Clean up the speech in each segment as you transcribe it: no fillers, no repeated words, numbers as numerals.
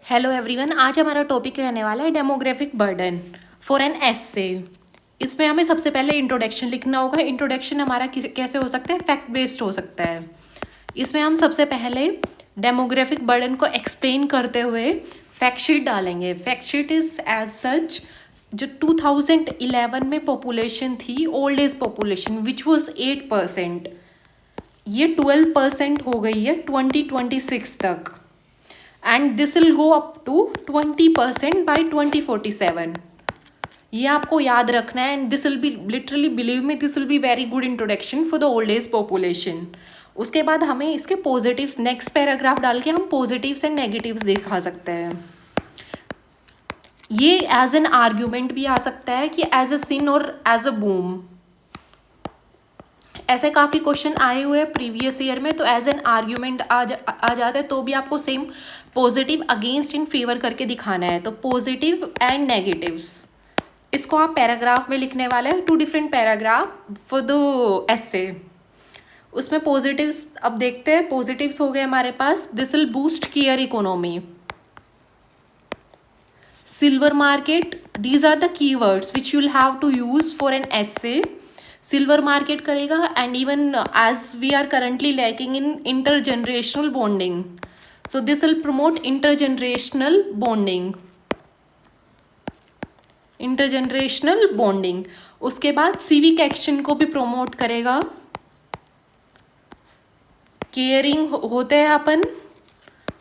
Hello everyone, आज हमारा topic रहने वाला है डेमोग्राफिक बर्डन फॉर एन एस्से। इसमें हमें सबसे पहले इंट्रोडक्शन लिखना होगा। इंट्रोडक्शन हमारा कैसे हो सकता है? फैक्ट बेस्ड हो सकता है। इसमें हम सबसे पहले डेमोग्राफिक बर्डन को एक्सप्लेन करते हुए फैक्ट शीट डालेंगे। Fact sheet is as such जो 2011 में पॉपुलेशन थी, old age population which was 8%, ये 12% हो गई है 2026 तक, and this will go up to 20% by 2047। ये आपको याद रखना है। And this will be literally, believe me, this will be very good introduction for the old age population. उसके बाद हमें इसके पॉजिटिव्स, नेक्स्ट पैराग्राफ डाल के हम पॉजिटिव्स एंड नेगेटिव्स दिखा सकते हैं। ये एज एन आर्ग्यूमेंट भी आ सकता है कि एज अ सिन और एज अ बूम। ऐसे काफ़ी क्वेश्चन आए हुए हैं प्रीवियस ईयर में, तो एज एन आर्ग्यूमेंट आ जाता है। तो भी आपको same positive, against, in favour करके दिखाना है। तो पॉजिटिव एंड नेगेटिव्स, इसको आप पैराग्राफ में लिखने वाले हैं। 2 different paragraph for the essay. उसमें पॉजिटिव्स अब देखते हैं। पॉजिटिव्स हो गए हमारे पास, this will boost care economy, silver market, these are the keywords which you will have to use for an essay. Silver market करेगा, and even as we are currently lacking in intergenerational bonding, so this will promote intergenerational bonding, intergenerational bonding. उसके बाद civic action को भी promote करेगा। Caring होते हैं अपन,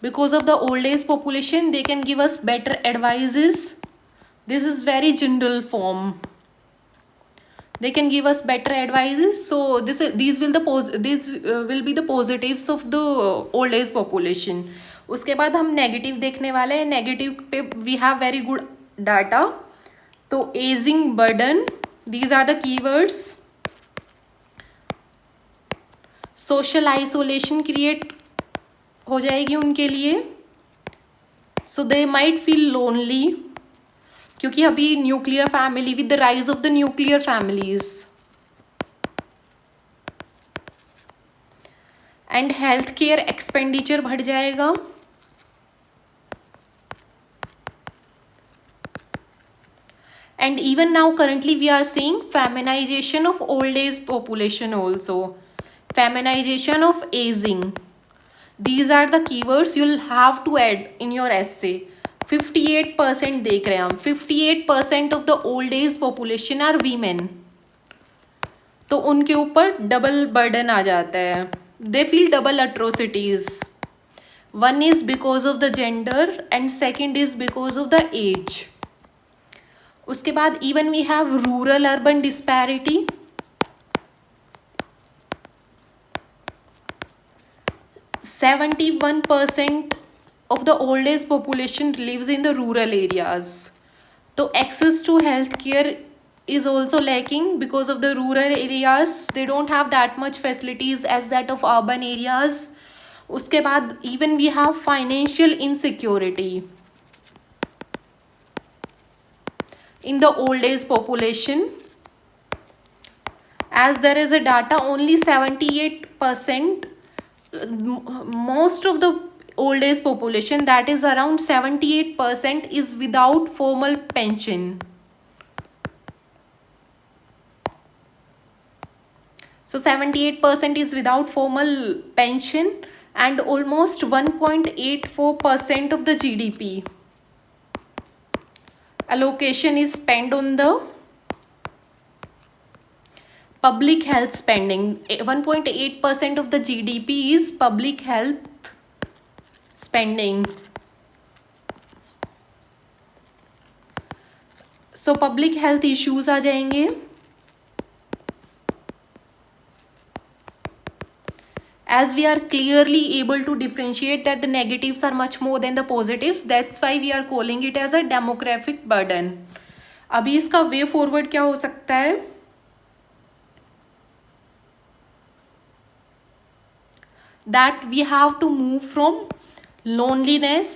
because of the old age population they can give us better advices. This is very general form, they can give us better advices. So these will be the positives of the old age population. उसके बाद हम negative देखने वाले हैं। Negative पे we have very good data. तो ageing burden, these are the keywords. Social isolation create हो जाएगी उनके लिए, so they might feel lonely, क्योंकि अभी nuclear family, with the rise of the nuclear families, and health care expenditure बढ़ जाएगा। And even now currently we are seeing feminisation of old age population also, feminisation of ageing. These are the keywords you will have to add in your essay. 58% देख रहे हैं हम, 58% of the old age population are women. तो उनके ऊपर double burden आ जाता है। They feel double atrocities. One is because of the gender and second is because of the age. उसके बाद even we have rural urban disparity. 71% of the old age population lives in the rural areas. So access to healthcare is also lacking because of the rural areas. They don't have that much facilities as that of urban areas. उसके बाद even we have financial insecurity in the old age population. As there is a data, only 78%, most of the old age population, that is around 78%, is without formal pension. So 78% is without formal pension, and almost 1.84% of the GDP allocation is spent on the public health spending. 1.8% of the GDP is public health spending. So public health issues आ जाएंगे। As we are clearly able to differentiate that the negatives are much more than the positives, that's why we are calling it as a demographic burden. अभी इसका way forward क्या हो सकता है? That we have to move from loneliness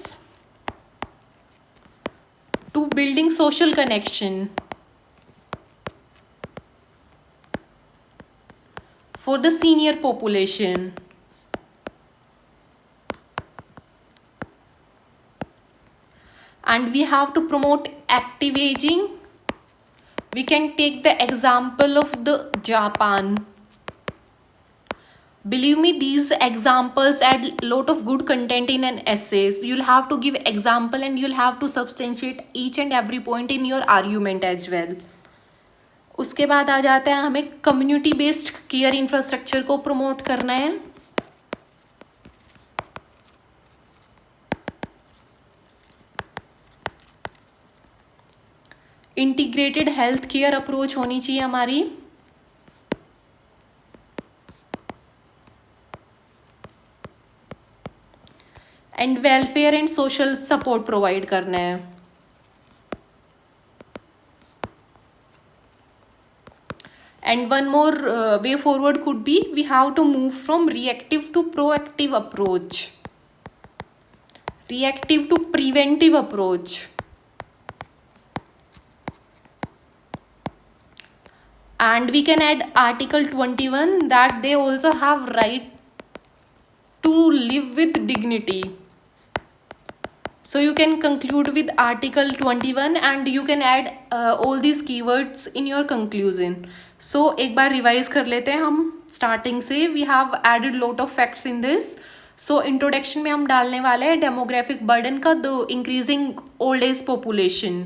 to building social connection for the senior population. And we have to promote active aging. We can take the example of the Japan. Believe me, these examples add lot of good content in an essays. You'll have to give example and you'll have to substantiate each and every point in your argument as well. उसके बाद आ जाता है हमें community based care infrastructure को promote करना है. Integrated health care approach होनी चाहिए हमारी. And welfare and social support provide करना है. And one more way forward could be we have to move from reactive to proactive approach. Reactive to preventive approach. And we can add Article 21 that they also have right to live with dignity. So you can conclude with Article 21 and you can add all these keywords in your conclusion. So एक बार revise कर लेते हैं हम starting से. We have added lot of facts in this. So introduction में हम डालने वाले हैं डेमोग्राफिक बर्डन का, the increasing old age population.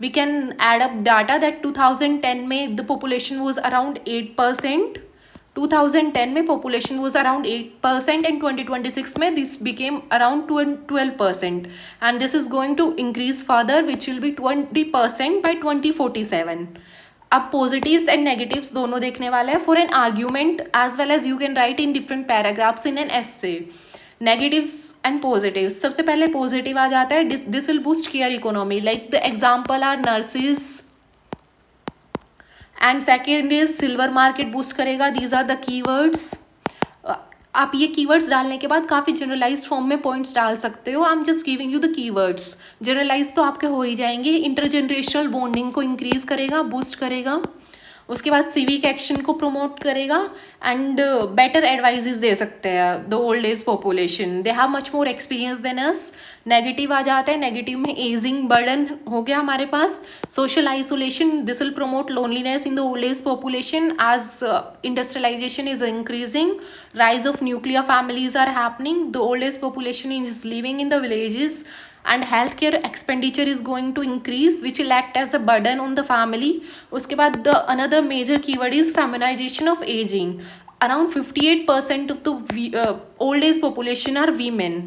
We can add up data that 2010 में द पॉपुलेशन वॉज अराउंड 8%. 2010 में पॉपुलेशन वॉज अराउंड 8% एंड 2026 में this became around 12% and this is going to increase further which will be 20% by 2047. अब positives and negatives दोनों देखने वाले हैं for an argument as well as you can write in different paragraphs in an essay. Negatives and positives. सबसे पहले positive आ जाता है, this will boost care economy. Like the example are nurses. And second is silver market boost करेगा. These are the keywords. आप ये keywords डालने के बाद काफ़ी जनरलाइज फॉर्म में पॉइंट्स डाल सकते हो. I am just giving you the keywords. Generalise तो आपके हो ही जाएंगे. इंटरजनरेशनल बॉन्डिंग को इंक्रीज करेगा, बूस्ट करेगा. उसके बाद सिविक एक्शन को प्रमोट करेगा एंड बेटर एडवाइजेस दे सकते हैं the old age population. They have much more experience than us. Negative आ जाता है. नेगेटिव में एजिंग बर्डन हो गया हमारे पास. Social isolation, this will promote loneliness in the old age population age industrialisation is increasing. Rise of nuclear families are happening. The old age population is living in the villages and healthcare expenditure is going to increase which will act as a burden on the family. उसके बाद the another major keyword is feminization of aging. Around 58% of the old age population are women.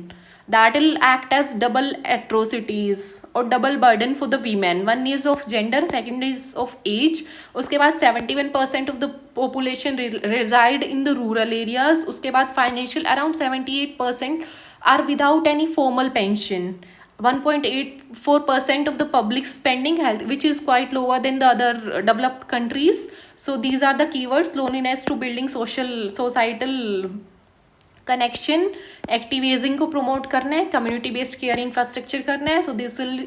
That will act as double atrocities or double burden for the women. One is of gender, second is of age. उसके बाद 71% of the population reside in the rural areas. उसके बाद financial around 78% are without any formal pension. 1.84% of the public spending health, which is quite lower than the other developed countries. So these are the keywords: loneliness to building societal connection. Active ageing को promote करना है. Community based care infrastructure करना है. सो this will